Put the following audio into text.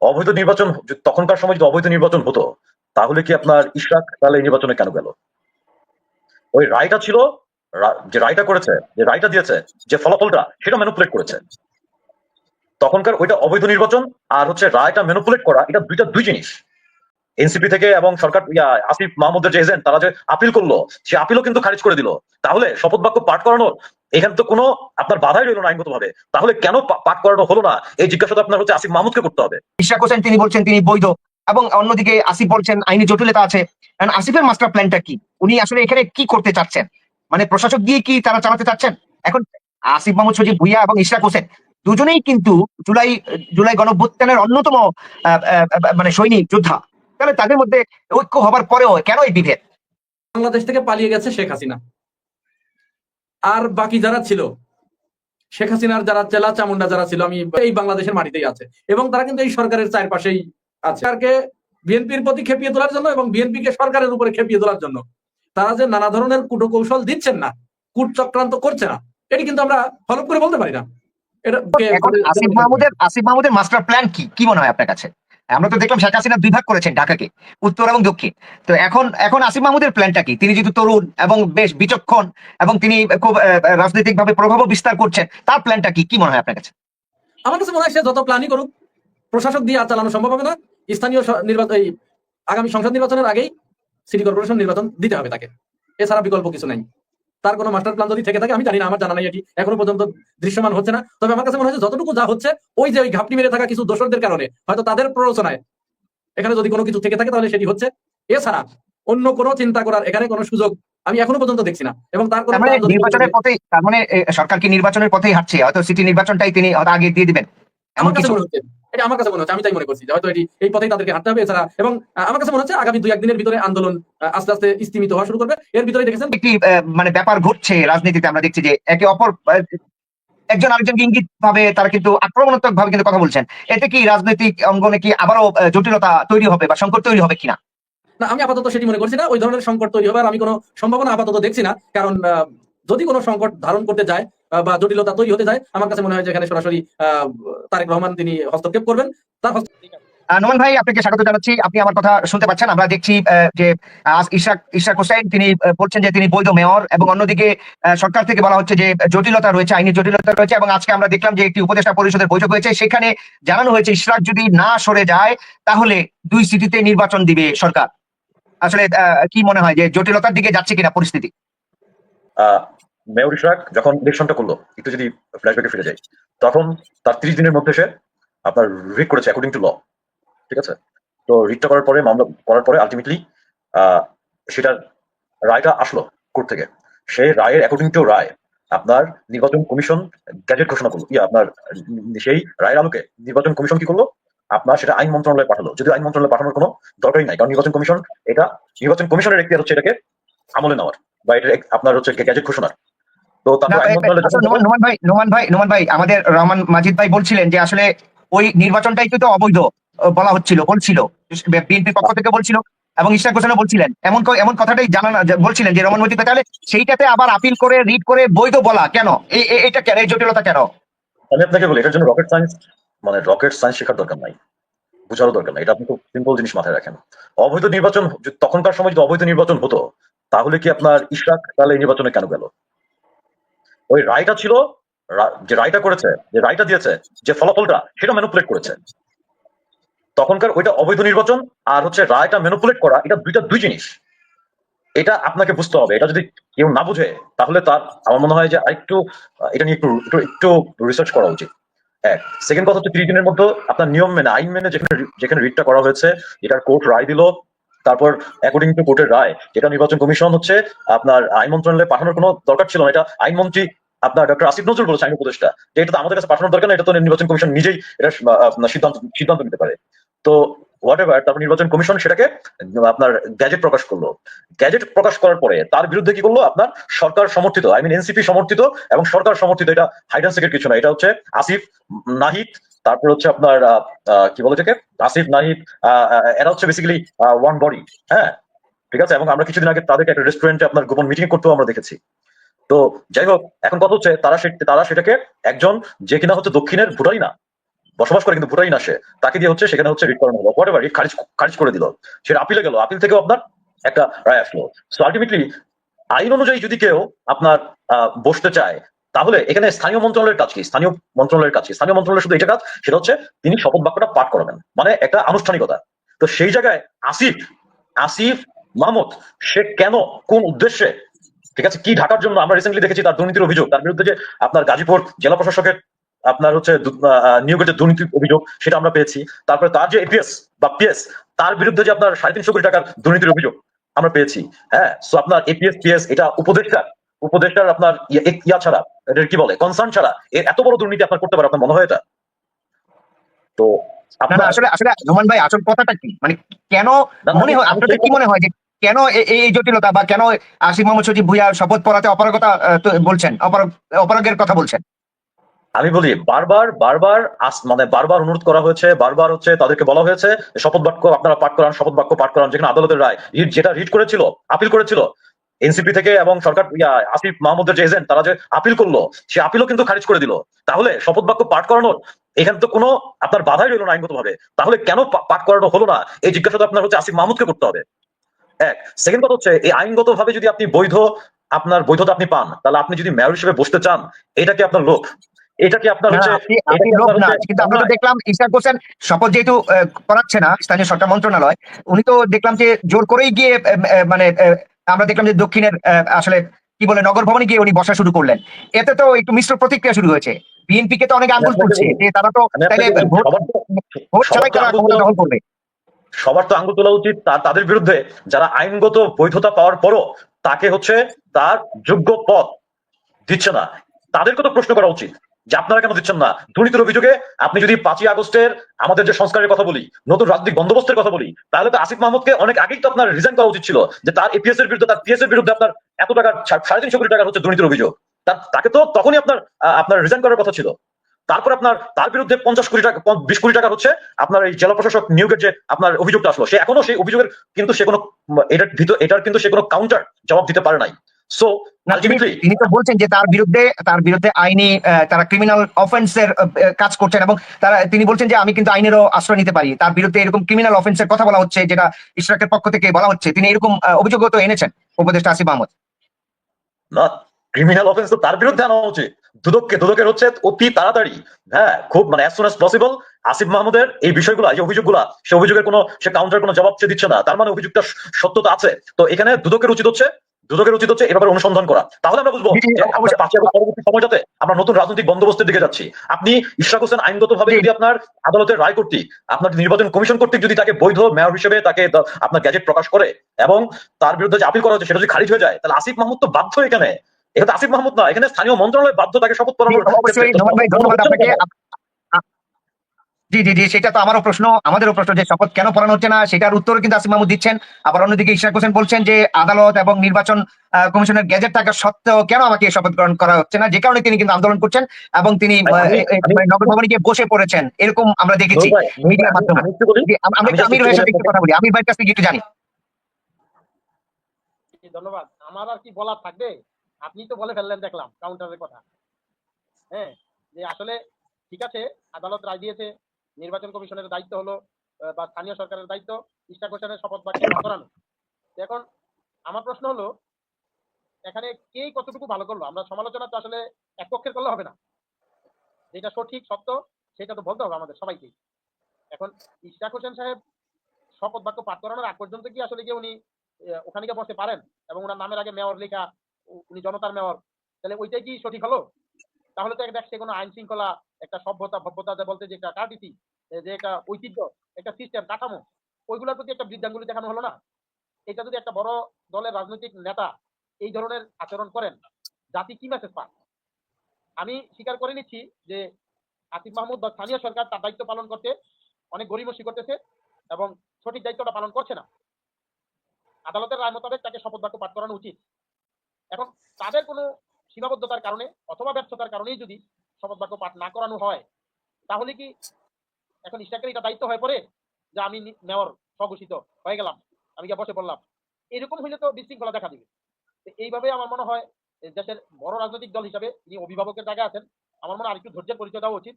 অবৈধ নির্বাচন তখনকার সময় যদি অবৈধ নির্বাচন হতো, তাহলে কি আপনার ইশরাক তাহলে এই নির্বাচনে কেন গেল? ওই রায়টা ছিল, যে রায়টা করেছে, যে রায়টা দিয়েছে, যে ফলাফলটা সেটা ম্যানিপুলেট করেছে। তখনকার ওইটা অবৈধ নির্বাচন, আর হচ্ছে রায়টা ম্যানিপুলেট করা, এটা দুই জিনিস। এনসিপি থেকে এবং সরকার আসিফ মাহমুদের যে এজেন্ট, তারা যে আপিল করলো, সে আপিলও কিন্তু খারিজ করে দিল। তাহলে শপথ বাক্য পাঠ করানোর এখানে তো কোনো আপনার বাধাই রইল না আইনগত ভাবে। তাহলে কেন পাঠ করানো হলো না, এই জিজ্ঞাসাটা আপনার হচ্ছে আসিফ মাহমুদকে করতে হবে। ইশরাক হোসেন তিনি বলছেন তিনি বৈধ, এবং অন্যদিকে আসিফ বলছেন আইনি জটিলতা আছে। আসিফের মাস্টার প্ল্যানটা কি? উনি আসলে এখানে কি করতে চাচ্ছেন? মানে প্রশাসক দিয়ে কি তারা চালাতে চাচ্ছেন? এখন আসিফ মাহমুদ সজীব ভুইয়া এবং ইশরাক হোসেন দুজনেই কিন্তু জুলাই জুলাই গণঅভ্যুত্থানের অন্যতম মানে সৈনিক যোদ্ধা। তাহলে তাদের মধ্যে ঐক্য হবার পরেও কেন এই বিভেদ? বাংলাদেশ থেকে পালিয়ে গেছে শেখ হাসিনা, আর বাকি যারা ছিল শেখ হাসিনার যারা চেলা চামুন্ডা যারা ছিল, আমি এই বাংলাদেশের মাটিতেই আছে, এবং তারা কিন্তু এই সরকারের চারপাশেই আছে। সরকারকে বিএনপির প্রতি খেপিয়ে তোলার জন্য এবং বিএনপিকে সরকারের উপরে খেপিয়ে তোলার জন্য তারা যে নানা ধরনের কূটকৌশল দিচ্ছেন না, কূট চক্রান্ত করছে না, এটি কিন্তু আমরা হলফ করে বলতে পারি না। এখন আসিফ মাহমুদের মাস্টার প্ল্যান কি কি মনে হয় আপনার কাছে? আমরা তো দেখলাম শেখ হাসিনা 2 ভাগ করেছেন ঢাকাকে, উত্তর এবং দক্ষিণ। তো এখন আসিফ মাহমুদের প্ল্যানটা কি? তিনি যেহেতু তরুণ এবং বেশ বিচক্ষণ এবং তিনি খুব রাজনৈতিক ভাবে প্রভাবও বিস্তার করছেন, তার প্ল্যানটা কি কি মনে হয় আপনার কাছে? আমার কাছে মনে হয় সে যত প্ল্যানই করুক, প্রশাসক দিয়ে চালানো সম্ভব হবে না। স্থানীয় নির্বাচন, আগামী সংসদ নির্বাচনের আগেই সিটি কর্পোরেশন নির্বাচন দিতে হবে তাকে, এছাড়া বিকল্প কিছু নাই। তার কোনো মাস্টার প্ল্যান যদি থেকে থাকে, আমি জানি না, আমার জানা নাই, এটি এখনো পর্যন্ত দৃশ্যমান হচ্ছে না। তবে আমার কাছে মনে হচ্ছে যতটুকু যা হচ্ছে, ওই যে ওই ঘাপটি মেরে থাকা কিছু দোষরদের কারণে, হয়তো তাদের প্ররোচনায় এখানে যদি কোনো কিছু থেকে থাকে তাহলে সেটি হচ্ছে। এছাড়া অন্য কোনো চিন্তা করার এখানে কোনো সুযোগ আমি এখনো পর্যন্ত দেখছি না। এবং তার কোনো নির্বাচনের পথে, তার মানে সরকার কি নির্বাচনের পথেই হাঁটছে? হয়তো সিটি নির্বাচনটাই তিনি আগে দিয়ে দিবেন, আমার কাছে মনে হচ্ছে। এটা আমার কাছে মনে হচ্ছে, আমি তাই মনে করছি যে হয়তো এই পথেই তাদেরকে হাঁটতে হবে। এছাড়া এবং আমার কাছে মনে হচ্ছে আগামী 2-1 দিনের ভিতরে আন্দোলন আস্তে আস্তে স্তিমিত হওয়া শুরু করবে। এর ভিতরে দেখেছেন একটি মানে ব্যাপার ঘটছে রাজনীতিতে, আমরা দেখছি যে একে অপর একজন আরেকজনকে ইঙ্গিত ভাবে তারা কিন্তু আক্রমণাত্মক ভাবে কিন্তু কথা বলছেন। এতে কি রাজনৈতিক অঙ্গনে কি আবারও জটিলতা তৈরি হবে বা সংকট তৈরি হবে কিনা? না, আমি আপাতত সেটি মনে করছি না। ওই ধরনের সংকট তৈরি হবে আর আমি কোনো সম্ভাবনা আপাতত দেখছি না। কারণ যদি কোনো সংকট ধারণ করতে যায় বা জটিলতা তৈরি হতে যায়, আমার কাছে মনে হয় যে এখানে সরাসরি তারেক রহমান তিনি হস্তক্ষেপ করবেন। তার নোমান ভাই, আপনাকে স্বাগত জানাচ্ছি। আপনি আমার কথা শুনতে পাচ্ছেন? আমরা দেখছি যে ইশরাক হোসেন তিনি বলছেন যে তিনি বৈধ মেয়র, এবং অন্যদিকে সরকার থেকে বলা হচ্ছে যে জটিলতা রয়েছে, আইনি জটিলতা রয়েছে। এবং আজকে আমরা দেখলাম যে একটি উপদেষ্টা পরিষদের বৈঠক হয়েছে, সেখানে জানানো হয়েছে ইশরাক যদি না সরে যায় তাহলে 2 সিটিতে নির্বাচন দিবে সরকার। আসলে কি মনে হয় যে জটিলতার দিকে যাচ্ছে কিনা পরিস্থিতি? মেয়র ইশরাক যখন ইলেকশনটা করলো, একটু যদি ফ্ল্যাশব্যাকে ফিরে যাই, তখন তার 30 দিনের মধ্যে সে আপনার রিট করেছে অ্যাকর্ডিং টু ল। ঠিক আছে? তো রিটটা করার পরে, মামলা করার পরে আলটিমেটলি সেটার রায়টা আসলো কোর্ট থেকে। সেই রায়ের অ্যাকর্ডিং টু রায় আপনার নির্বাচন কমিশন গ্যাজেট ঘোষণা করলো। আপনার সেই রায়ের আলোকে নির্বাচন কমিশন কি করলো, আপনার সেটা আইন মন্ত্রণালয়ে পাঠালো। যদিও আইন মন্ত্রণালয়ে পাঠানোর কোনো দরকারই নাই, কারণ নির্বাচন কমিশন এটা নির্বাচন কমিশনের এখতিয়ার হচ্ছে এটাকে আমলে নেওয়ার, বা এটা আপনার হচ্ছে গ্যাজেট ঘোষণার। তো তারপর আইন মন্ত্রণালয় নোমান ভাই, আমাদের রহমান মাজিদ ভাই বলছিলেন যে আসলে ওই নির্বাচনটাই কিন্তু অবৈধ বলা বলছিল বিএনপির পক্ষ থেকে বলছিল, এবং ইশরাক হোসেনও বলছিলেন এমন কথাটাই বলছিলেন যে রহমান মাজিদ ভাই, তাহলে সেইটাতে আবার আপিল করে রিট করে বৈধ বলা কেন? এটা কেন, এই জটিলতা কেন? আমি আপনাকে বলি, এটার জন্য রকেট সায়েন্স শেখার দরকার নাই, বুঝারও দরকার নাই। এটা আপনি খুব সিম্পল জিনিস মাথায় রাখেন। অবৈধ নির্বাচন তখনকার সময় যদি অবৈধ নির্বাচন হতো, তাহলে কি আপনার ইশরাক তাহলে এই নির্বাচনে কেন গেল? ওই রায়টা ছিল, যে রায়টা করেছে, যে রায়টা দিয়েছে, যে ফলাফলটা সেটা ম্যানিপুলেট করেছে। তখনকার ওইটা অবৈধ নির্বাচন, আর হচ্ছে রায়টা ম্যানিপুলেট করা, এটা দুই জিনিস। এটা আপনাকে বুঝতে হবে। এটা যদি কেউ না বুঝে, তাহলে তার আমার মনে হয় যে আরেকটু এটা নিয়ে একটু রিসার্চ করা উচিত। সেকেন্ড কথা হচ্ছে 30 দিনের মধ্যে আপনার নিয়ম মেনে, আইন মেনে যেখানে রিটটা করা হয়েছে, যেটার কোর্ট রায় দিল, তারপর অ্যাকর্ডিং টু কোর্টের রায় যেটা নির্বাচন কমিশন হচ্ছে আপনার আইন মন্ত্রণালয়ে পাঠানোর কোনো দরকার ছিল না। এটা আইনমন্ত্রী আপনার ডক্টর আসিফ নজরুল বলেছে, আইন উপদেষ্টা, যে এটা তো আমাদের কাছে পাঠানোর দরকার না, এটা তো নির্বাচন কমিশন নিজেই এটা সিদ্ধান্ত নিতে পারে। তো হোয়াটএভার, তারপর নির্বাচন কমিশন সেটাকে আপনার গ্যাজেট প্রকাশ করলো। গ্যাজেট প্রকাশ করার পরে তার বিরুদ্ধে কি করলো, আপনার সরকার সমর্থিত, এনসিপি সমর্থিত এবং সরকার সমর্থিত, এটা হাইড অ্যান্ড সিকের কিছু না, এটা হচ্ছে আসিফ, নাহিদ, তারপর হচ্ছে আপনার কি বলে এটাকে, আসিফ, নাহিদ, এরা হচ্ছে বেসিক্যালি ওয়ান বডি। হ্যাঁ, ঠিক আছে। এবং আমরা কিছুদিন আগে তাদেরকে একটা রেস্টুরেন্টে আপনার গোপন মিটিং করতেও আমরা দেখেছি। তো যাই হোক, এখন কথা হচ্ছে তারা সেটাকে একজন যে কিনা হচ্ছে দক্ষিণের ভোটারই না, বসবাস করে কিন্তু ভোটারই না সে, তাকে দিয়ে হচ্ছে সেখানে হচ্ছে রিট করানো হলো, হোয়াট এভার, রিট খারিজ করে দিল, সেটা আপিলে গেল, আপিল থেকেও আপনার একটা রায় আসলো। সো আলটিমেটলি আইন অনুযায়ী যদি কেউ আপনার বসতে চায়, তাহলে এখানে স্থানীয় মন্ত্রণালয়ের কাজ কি? স্থানীয় মন্ত্রণালয়ের শুধু এটা কাজ, সেটা হচ্ছে তিনি শপথ বাক্যটা পাঠ করাবেন, মানে একটা আনুষ্ঠানিকতা। তো সেই জায়গায় আসিফ আসিফ মাহমুদ সে কেন, কোন উদ্দেশ্যে, ঠিক আছে, কি ঢাকার জন্য? আমরা রিসেন্টলি দেখেছি তার দুর্নীতির অভিযোগ, তার বিরুদ্ধে যে আপনার গাজীপুর জেলা প্রশাসকের আপনার হচ্ছে নিয়োগের যে দুর্নীতির অভিযোগ, সেটা আমরা পেয়েছি। তারপরে তার যে এপিএস বা পিএস, তার বিরুদ্ধে যে আপনার 350 কোটি টাকার দুর্নীতির অভিযোগ আমরা পেয়েছি। হ্যাঁ, সো আপনার এপিএস পিএস এটা উপদেষ্টার আপনার ইয়া ছাড়া, এটা কি বলে, কনসার্ন ছাড়া এর এত বড় দুর্নীতি আপনার করতে পারে, আপনার মনে হয় এটা? তো না না, আপনার আসলে আসলে নোমান ভাই আসল কথাটা কি, মানে কেন না, না, মনে হয় আমি আপনাদের সেই কি কথা, মনে হয় যে কেন এই জটিলতা, বা কেন আসিফ মোহাম্মদ সজীব ভুঁইয়া শপথ পড়াতে অপারগতা বলছেন, অপারগের কথা বলছেন? আমি বলি বারবার মানে বারবার অনুরোধ করা হয়েছে, বারবার হচ্ছে তাদেরকে বলা হয়েছে যে শপথ বাক্য আপনারা পাঠ করান, শপথ বাক্য পাঠ করান, যেখানে আদালতের রায় যেটা রিট করেছিল, আপিল করেছিল এনসিপি থেকে, এবং সরকার আসিফ মাহমুদের যে এজেন্ট, তারা যে আপিল করলো, সে আপিলও কিন্তু খারিজ করে দিল। তাহলে শপথ বাক্য পাঠ করানোর এখানে তো কোনো আপনার বাধাই রইল না আইনগত ভাবে, তাহলে কেন পাঠ করানো হলো না, এই জিজ্ঞাসা আপনার হচ্ছে আসিফ মাহমুদকে করতে হবে। এক, সেকেন্ড কথা হচ্ছে, এই আইনগত ভাবে যদি আপনি আপনার বৈধতা আপনি পান, তাহলে আপনি যদি মেয়র হিসেবে বসতে চান, এটা কি আপনার লোভ? এটা কি আপনার না না, হচ্ছে, আপনি এটা আপনি কি লোভ আপনার না, হচ্ছে কিন্তু আমরা তো অন্যায়? দেখলাম ইশরাক হোসেন শপথ যেহেতু করাচ্ছে না স্থানীয় সরকার মন্ত্রণালয়, উনি তো দেখলাম যে জোর করেই গিয়ে মানে আমরা দেখলাম যে দক্ষিণের আসলে কি বলে নগর ভবনে গিয়ে উনি বসা শুরু করলেন। এতে তো একটু মিশ্র প্রতিক্রিয়া শুরু হয়েছে। বিএনপি কে তো অনেক আমি আঙ্গুল আপনাকে তুলছে বলি, যে তারা তো আমি তাইলে আপনাকে বলি, ভোট ভোট সবার ছাড়াই তো তারা আঙ্গুল ক্ষমতা তোলা দখল উচিত, করবে। সবার তো আঙ্গুল তোলা উচিত তাদের বিরুদ্ধে যারা আইনগত বৈধতা পাওয়ার পরও তাকে হচ্ছে তার যোগ্য পদ দিচ্ছে না, তাদেরকে তো প্রশ্ন করা উচিত যে আপনারা কেন দিচ্ছেন না। দুর্নীতির অভিযোগে আপনি যদি 5ই আগস্টের আমাদের যে সংস্কারের কথা বলি, নতুন রাজনৈতিক বন্দোবস্তের কথা বলি, তাহলে তো আসিফ মাহমুদকে অনেক আগেই তো আপনার রিজাইন করা উচিত ছিল, যে তার এপিএস এর বিরুদ্ধে, তার পিএস এর বিরুদ্ধে আপনার এত টাকার 350 কোটি টাকার হচ্ছে দুর্নীতির অভিযোগ, তাকে তো তখনই আপনার রিজাইন করার কথা ছিল। তারপর আপনার তার বিরুদ্ধে 50 কোটি টাকা, 20 কোটি টাকা হচ্ছে আপনার এই জেলা প্রশাসক নিয়োগের যে আপনার অভিযোগটা আসলো, সে এখনো সেই অভিযোগের কিন্তু সে কোনো এটার কিন্তু সে কোনো কাউন্টার জবাব দিতে পারে নাই। সো না, তিনি আলটিমেটলি তিনি তো বলছেন যে তার বিরুদ্ধে আইনি তারা ক্রিমিনাল অফেন্সের কাজ করছেন, এবং তিনি বলছেন যে আমি কিন্তু আইনেরও আশ্রয় নিতে পারি, তার বিরুদ্ধে এরকম ক্রিমিনাল অফেন্সের কথা বলা হচ্ছে, যেটা ইশরাকের পক্ষ থেকে বলা হচ্ছে। তিনি এরকম অভিযোগও তো এনেছেন উপদেষ্টা আসিফ মাহমুদ। না, ক্রিমিনাল অফেন্স তো তার বিরুদ্ধে আনা উচিত, দুদকের হচ্ছে অতি তাড়াতাড়ি, হ্যাঁ, খুব মানে as soon as possible Asif মাহমুদের এই বিষয়গুলো, এই অভিযোগগুলা, সে অভিযোগের কোনো সে কাউন্টার কোনো জবাব সে দিচ্ছে না, তার মানে অভিযোগটা সত্যতা আছে। তো এখানে দুদকের উচিত হচ্ছে এ ব্যাপারে অনুসন্ধান করা, তাহলে আমরা বুঝবো জি জি, যে আপনার অবশ্যই। 5ই আগস্ট পরবর্তী সময়টাতে আমরা নতুন রাজনৈতিক বন্দোবস্তের দিকে যাচ্ছি। আপনি ইশরাক হোসেন আইনগত ভাবে জি যদি আপনার আদালতের রায় কর্তৃক, আপনার নির্বাচন কমিশন কর্তৃক যদি তাকে বৈধ মেয়র হিসেবে তাকে আপনার গ্যাজেট প্রকাশ করে, এবং তার বিরুদ্ধে যে আপিল করা হচ্ছে সেটা যদি খারিজ হয়ে যায়, তাহলে আসিফ মাহমুদ তো বাধ্য, এখানে তো আসিফ মাহমুদ না, এখানে স্থানীয় মন্ত্রণালয় বাধ্য তাকে শপথ জি, পড়ানোর ক্ষেত্রে। অবশ্যই তো নোমান ভাই, শপথ পড়ানো ধন্যবাদ হচ্ছে না আপনাকে। কেন? জি জি জি, সেটা তো আমারও প্রশ্ন, আমাদেরও প্রশ্ন যে শপথ কেন পড়ানো হচ্ছে না, সেটার উত্তর কিন্তু আসিফ মাহমুদ দিচ্ছেন। আবার অন্যদিকে ইশরাক হোসেন বলছেন যে আদালত এবং নির্বাচন কমিশনের গেজেট থাকা সত্ত্বেও কেন আমাকে শপথ গ্রহণ করা হচ্ছে না, যে কারণে তিনি কিন্তু আন্দোলন করছেন, এবং তিনি ভাই, আমি মানে নগর ভবনে গিয়ে বসে পড়েছেন, এরকম আমরা দেখেছি নূর ভাই, মিডিয়ার মাধ্যমে। আমি একটু বলি, জি, আমরা আমি একটু জাস্ট আমির একটু ভাইয়ের বলি সাথে একটু আপনাকে। কথা বলি, আমির ভাইয়ের কাছ থেকে একটু জানি। ধন্যবাদ। আমার আর কি বলার থাকবে? আপনি তো বলে ফেললেন দেখলাম কাউন্টারের কথা। হ্যাঁ, যে আসলে ঠিক আছে, আদালত রায় দিয়েছে, নির্বাচন কমিশনের দায়িত্ব হলো বা স্থানীয় সরকারের দায়িত্ব ইশরাক হোসেনের শপথ বাক্য পাঠ করানো। এখন আমার প্রশ্ন হলো, এখানে কে কতটুকু ভালো করলো? আমরা সমালোচনা তো আসলে এক পক্ষের করলে হবে না। যেটা সঠিক সত্য সেটা তো বলতে হবে আমাদের সবাইকেই। এখন ইশরাক হোসেন সাহেব শপথ বাক্য পাঠ করানোর আগ পর্যন্ত কি আসলে গিয়ে উনি ওখানে গিয়ে বসতে পারেন এবং উনার নামের আগে মেয়র লেখা, উনি জনতার মেয়র, তাহলে ওইটাই কি সঠিক হলো? তাহলে তো একটা সে কোনো আইন শৃঙ্খলা, একটা ভব্যতা যা বলতে যে একটা কার্টিসি, যে একটা ঐতিহ্য, একটা সিস্টেম কাঠামো, ওইগুলোর প্রতি একটা বৃদ্ধাঙ্গুলি দেখানো হলো না? এটা যদি একটা বড় দলের রাজনৈতিক নেতা এই ধরনের আচরণ করেন, জাতি কি মেসেজ পান? আমি স্বীকার করে নিচ্ছি যে আসিফ মাহমুদ বা স্থানীয় সরকার তার দায়িত্ব পালন করতে অনেক গরিমসি করতেছে এবং সঠিক দায়িত্বটা পালন করছে না। আদালতের রায় মোতাবেক তাকে শপথ বাক্য পাঠ করানো উচিত। এখন তাদের কোনো সীমাবদ্ধতার কারণে অথবা ব্যর্থতার কারণেই যদি শপথ বাক্য পাঠ না করানো হয়, তাহলে কি এখন ইশরাকের এটা দায়িত্ব হয়ে পড়ে যে আমি মেয়র স্বঘোষিত হয়ে গেলাম, আমি গিয়ে বসে পড়লাম? এরকম হইলে তো বিশৃঙ্খলা দেখা দিবে। এইভাবে আমার মনে হয় দেশের বড় রাজনৈতিক দল হিসাবে তিনি অভিভাবকের জায়গায় আছেন, আমার মনে হয় আরেকটু ধৈর্যের পরিচয় দেওয়া উচিত।